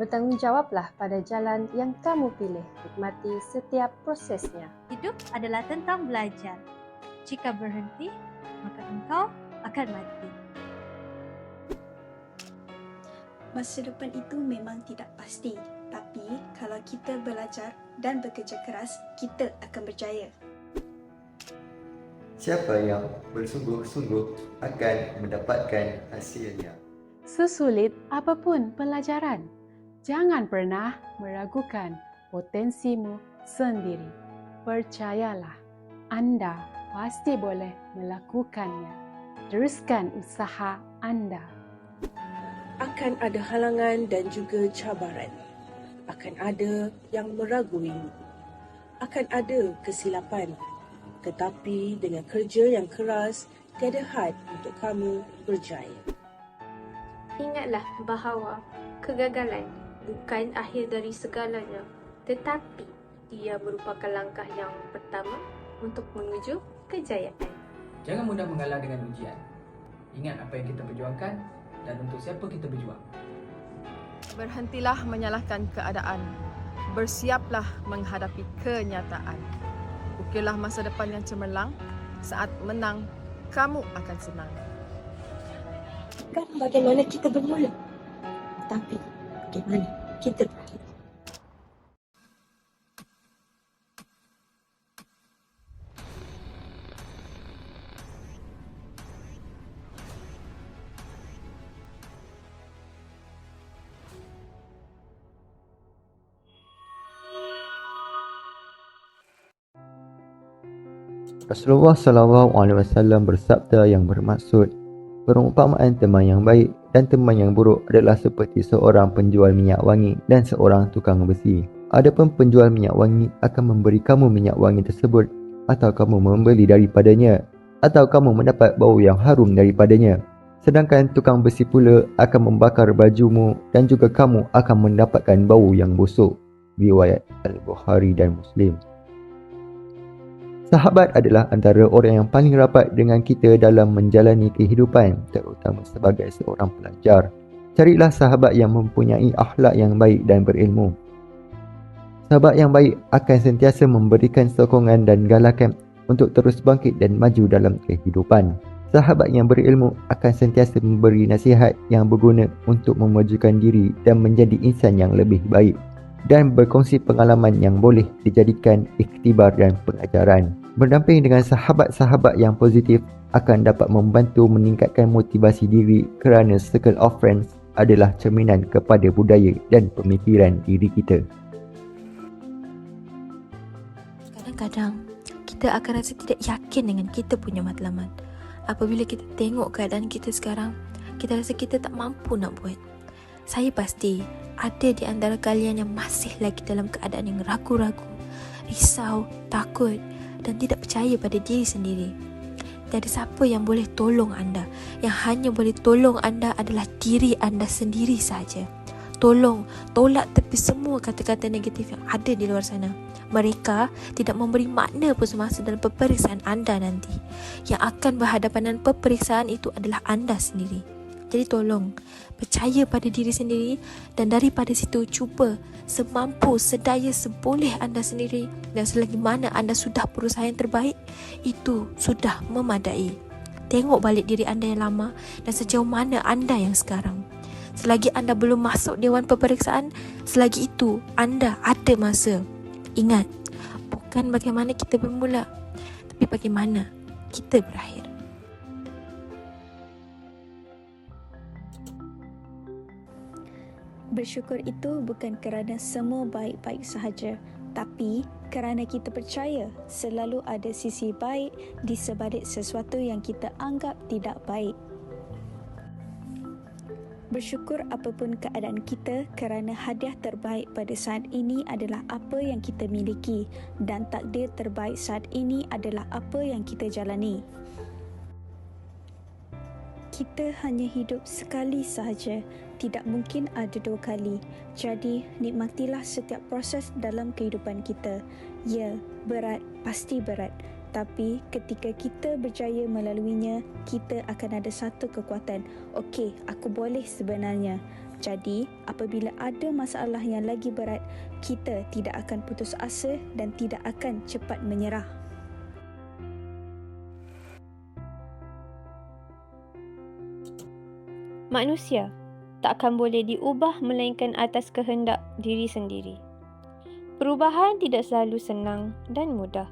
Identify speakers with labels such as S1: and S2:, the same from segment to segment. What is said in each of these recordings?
S1: Bertanggungjawablah pada jalan yang kamu pilih. Nikmati setiap prosesnya.
S2: Hidup adalah tentang belajar. Jika berhenti, maka engkau akan mati.
S3: Masa depan itu memang tidak pasti, tapi kalau kita belajar dan bekerja keras, kita akan berjaya.
S4: Siapa yang bersungguh-sungguh akan mendapatkan hasilnya.
S5: Sesulit apapun pelajaran, jangan pernah meragukan potensimu sendiri. Percayalah, Anda pasti boleh melakukannya. Teruskan usaha Anda.
S6: Akan ada halangan dan juga cabaran. Akan ada yang meraguimu. Akan ada kesilapan. Tetapi dengan kerja yang keras, tiada had untuk kamu berjaya.
S7: Ingatlah bahawa kegagalan bukan akhir dari segalanya, tetapi ia merupakan langkah yang pertama untuk menuju kejayaan.
S8: Jangan mudah mengalah dengan ujian. Ingat apa yang kita perjuangkan dan untuk siapa kita berjuang.
S9: Berhentilah menyalahkan keadaan. Bersiaplah menghadapi kenyataan. Ukirlah masa depan yang cemerlang. Saat menang, kamu akan senang.
S6: Bukan bagaimana kita bermula, tapi bagaimana kita berakhir.
S4: Rasulullah SAW bersabda yang bermaksud, perumpamaan teman yang baik dan teman yang buruk adalah seperti seorang penjual minyak wangi dan seorang tukang besi. Adapun penjual minyak wangi akan memberi kamu minyak wangi tersebut, atau kamu membeli daripadanya, atau kamu mendapat bau yang harum daripadanya. Sedangkan tukang besi pula akan membakar bajumu dan juga kamu akan mendapatkan bau yang busuk. Riwayat Al-Bukhari dan Muslim. Sahabat adalah antara orang yang paling rapat dengan kita dalam menjalani kehidupan, terutama sebagai seorang pelajar. Carilah sahabat yang mempunyai akhlak yang baik dan berilmu. Sahabat yang baik akan sentiasa memberikan sokongan dan galakan untuk terus bangkit dan maju dalam kehidupan. Sahabat yang berilmu akan sentiasa memberi nasihat yang berguna untuk memajukan diri dan menjadi insan yang lebih baik, dan berkongsi pengalaman yang boleh dijadikan iktibar dan pengajaran. Berdamping dengan sahabat-sahabat yang positif akan dapat membantu meningkatkan motivasi diri, kerana circle of friends adalah cerminan kepada budaya dan pemikiran diri kita.
S10: Kadang-kadang kita akan rasa tidak yakin dengan kita punya matlamat. Apabila kita tengok keadaan kita sekarang, kita rasa kita tak mampu nak buat. Saya pasti ada di antara kalian yang masih lagi dalam keadaan yang ragu-ragu, risau, takut dan tidak percaya pada diri sendiri. Tiada siapa yang boleh tolong anda. Yang hanya boleh tolong anda adalah diri anda sendiri saja. Tolong, tolak tepi semua kata-kata negatif yang ada di luar sana. Mereka tidak memberi makna pun semasa dalam peperiksaan anda nanti. Yang akan berhadapan dengan peperiksaan itu adalah anda sendiri. Jadi tolong, percaya pada diri sendiri dan daripada situ cuba semampu, sedaya, seboleh anda sendiri, dan selagi mana anda sudah berusaha yang terbaik, itu sudah memadai. Tengok balik diri anda yang lama dan sejauh mana anda yang sekarang. Selagi anda belum masuk dewan peperiksaan, selagi itu anda ada masa. Ingat, bukan bagaimana kita bermula, tapi bagaimana kita berakhir.
S3: Bersyukur itu bukan kerana semua baik-baik sahaja, tapi kerana kita percaya selalu ada sisi baik di sebalik sesuatu yang kita anggap tidak baik. Bersyukur apapun keadaan kita kerana hadiah terbaik pada saat ini adalah apa yang kita miliki dan takdir terbaik saat ini adalah apa yang kita jalani. Kita hanya hidup sekali sahaja, tidak mungkin ada dua kali. Jadi, nikmatilah setiap proses dalam kehidupan kita. Ya, berat, pasti berat. Tapi ketika kita berjaya melaluinya, kita akan ada satu kekuatan. Okey, aku boleh sebenarnya. Jadi, apabila ada masalah yang lagi berat, kita tidak akan putus asa dan tidak akan cepat menyerah.
S11: Manusia tak akan boleh diubah melainkan atas kehendak diri sendiri. Perubahan tidak selalu senang dan mudah.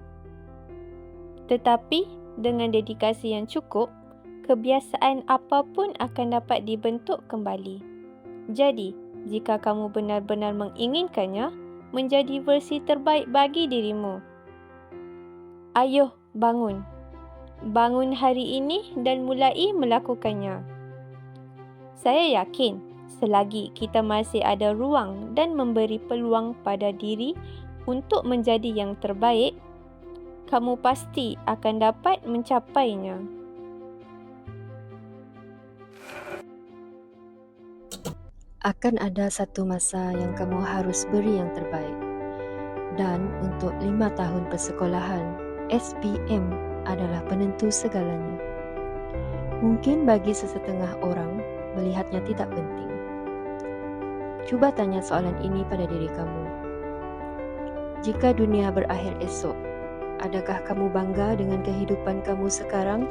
S11: Tetapi dengan dedikasi yang cukup, kebiasaan apapun akan dapat dibentuk kembali. Jadi, jika kamu benar-benar menginginkannya menjadi versi terbaik bagi dirimu, ayo bangun. Bangun hari ini dan mulai melakukannya. Saya yakin selagi kita masih ada ruang dan memberi peluang pada diri untuk menjadi yang terbaik, kamu pasti akan dapat mencapainya.
S1: Akan ada satu masa yang kamu harus beri yang terbaik. Dan untuk 5 tahun persekolahan, SPM adalah penentu segalanya. Mungkin bagi sesetengah orang, melihatnya tidak penting. Cuba tanya soalan ini pada diri kamu. Jika dunia berakhir esok, adakah kamu bangga dengan kehidupan kamu sekarang?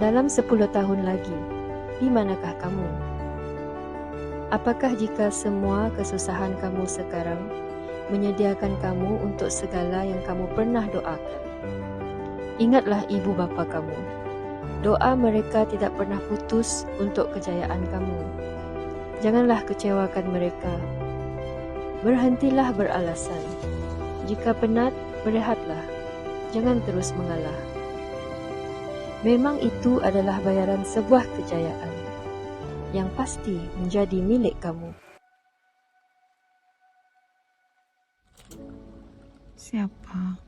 S1: Dalam 10 tahun lagi, di manakah kamu? Apakah jika semua kesusahan kamu sekarang menyediakan kamu untuk segala yang kamu pernah doakan? Ingatlah ibu bapa kamu. Doa mereka tidak pernah putus untuk kejayaan kamu. Janganlah kecewakan mereka. Berhentilah beralasan. Jika penat, berehatlah. Jangan terus mengalah. Memang itu adalah bayaran sebuah kejayaan yang pasti menjadi milik kamu.
S12: Siapa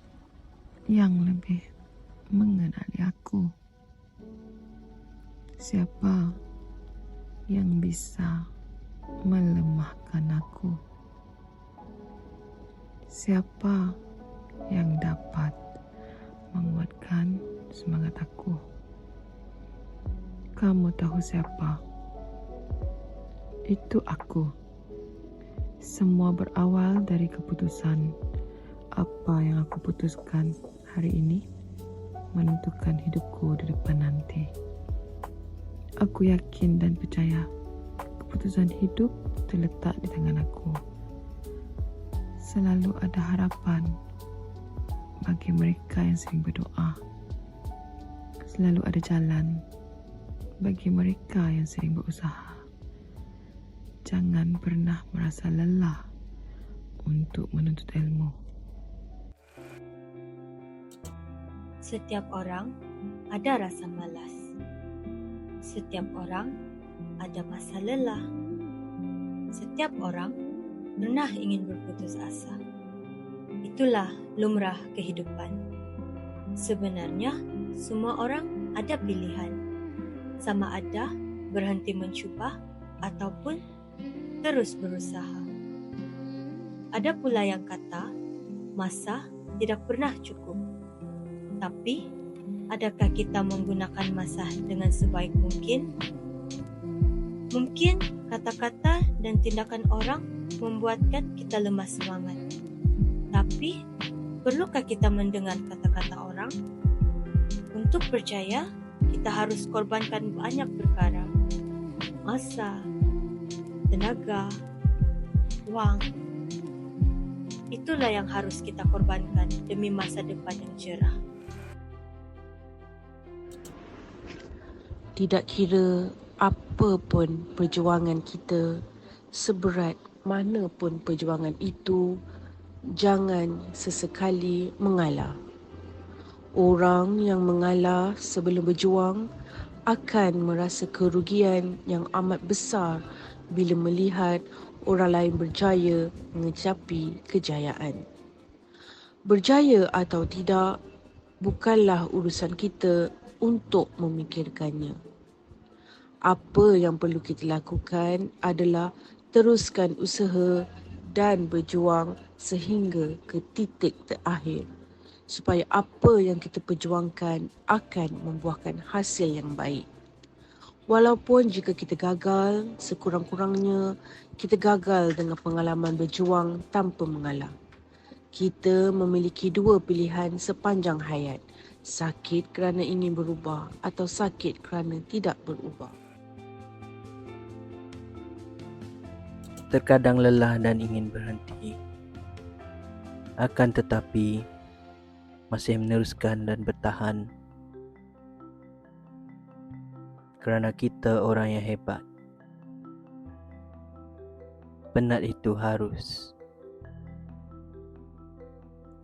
S12: yang lebih mengenali aku? Siapa yang bisa melemahkan aku? Siapa yang dapat menguatkan semangat aku? Kamu tahu siapa? Itu aku. Semua berawal dari keputusan. Apa yang aku putuskan hari ini menentukan hidupku di depan nanti. Aku yakin dan percaya keputusan hidup terletak di tangan aku. Selalu ada harapan bagi mereka yang sering berdoa. Selalu ada jalan bagi mereka yang sering berusaha. Jangan pernah merasa lelah untuk menuntut ilmu.
S11: Setiap orang ada rasa malas. Setiap orang ada masa lelah. Setiap orang pernah ingin berputus asa. Itulah lumrah kehidupan. Sebenarnya, semua orang ada pilihan. Sama ada berhenti mencuba ataupun terus berusaha. Ada pula yang kata, masa tidak pernah cukup. Tapi, adakah kita menggunakan masa dengan sebaik mungkin? Mungkin kata-kata dan tindakan orang membuatkan kita lemah semangat. Tapi, perlukah kita mendengar kata-kata orang? Untuk percaya, kita harus korbankan banyak perkara. Masa, tenaga, wang. Itulah yang harus kita korbankan demi masa depan yang cerah.
S6: Tidak kira apa pun perjuangan kita, seberat mana pun perjuangan itu, jangan sesekali mengalah. Orang yang mengalah sebelum berjuang akan merasa kerugian yang amat besar bila melihat orang lain berjaya mencapai kejayaan. Berjaya atau tidak bukanlah urusan kita untuk memikirkannya. Apa yang perlu kita lakukan adalah teruskan usaha dan berjuang sehingga ke titik terakhir. supaya apa yang kita perjuangkan akan membuahkan hasil yang baik. Walaupun jika kita gagal, sekurang-kurangnya kita gagal dengan pengalaman berjuang tanpa mengalah. Kita memiliki dua pilihan sepanjang hayat, sakit kerana ingin berubah atau sakit kerana tidak berubah.
S13: Terkadang lelah dan ingin berhenti. Akan tetapi, masih meneruskan dan bertahan. Kerana kita orang yang hebat. Penat itu harus.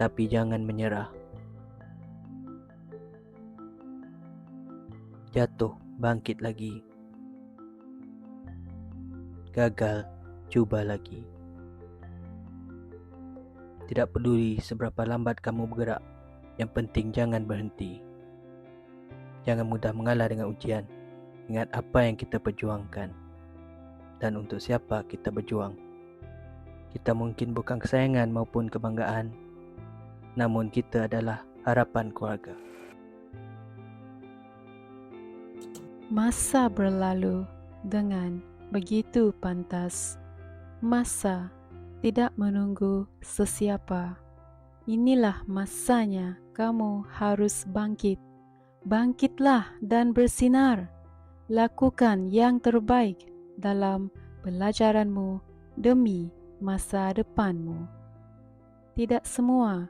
S13: Tapi jangan menyerah. Jatuh, bangkit lagi. Gagal, cuba lagi. Tidak peduli seberapa lambat kamu bergerak, yang penting jangan berhenti. Jangan mudah mengalah dengan ujian. Ingat apa yang kita perjuangkan dan untuk siapa kita berjuang. Kita mungkin bukan kesayangan maupun kebanggaan, namun kita adalah harapan keluarga.
S5: Masa berlalu dengan begitu pantas. Masa tidak menunggu sesiapa. Inilah masanya kamu harus bangkit. Bangkitlah dan bersinar. Lakukan yang terbaik dalam pelajaranmu demi masa depanmu. Tidak semua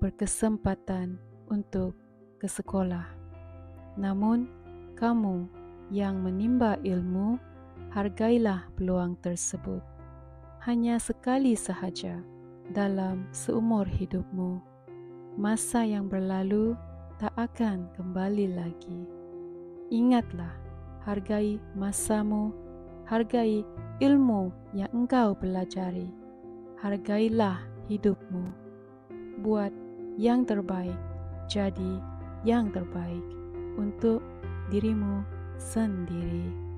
S5: berkesempatan untuk ke sekolah. Namun, kamu yang menimba ilmu, hargailah peluang tersebut. Hanya sekali sahaja dalam seumur hidupmu. Masa yang berlalu tak akan kembali lagi. Ingatlah, hargai masamu, hargai ilmu yang engkau pelajari. Hargailah hidupmu. Buat yang terbaik, jadi yang terbaik untuk dirimu sendiri.